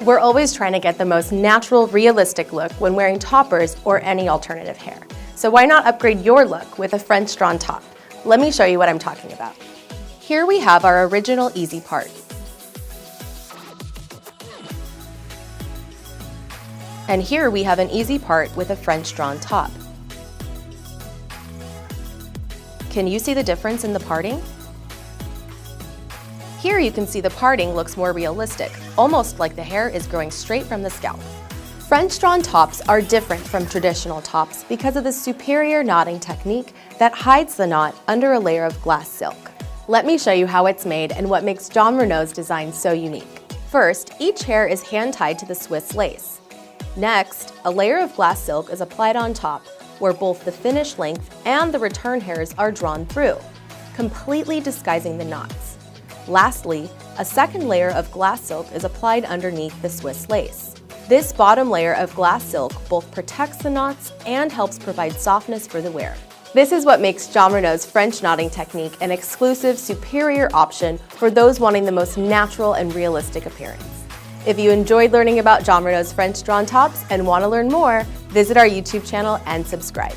We're always trying to get the most natural, realistic look when wearing toppers or any alternative hair. So why not upgrade your look with a French drawn top? Let me show you what I'm talking about. Here we have our original EASIPART. And here we have an EASIPART with a French drawn top. Can you see the difference in the parting? Here you can see the parting looks more realistic, almost like the hair is growing straight from the scalp. French drawn tops are different from traditional tops because of the superior knotting technique that hides the knot under a layer of glass silk. Let me show you how it's made and what makes Jon Renau's design so unique. First, each hair is hand-tied to the Swiss lace. Next, a layer of glass silk is applied on top, where both the finished length and the return hairs are drawn through, completely disguising the knots. Lastly, a second layer of glass silk is applied underneath the Swiss lace. This bottom layer of glass silk both protects the knots and helps provide softness for the wearer. This is what makes Jon Renau's French knotting technique an exclusive, superior option for those wanting the most natural and realistic appearance. If you enjoyed learning about Jon Renau's French drawn tops and want to learn more, visit our YouTube channel and subscribe.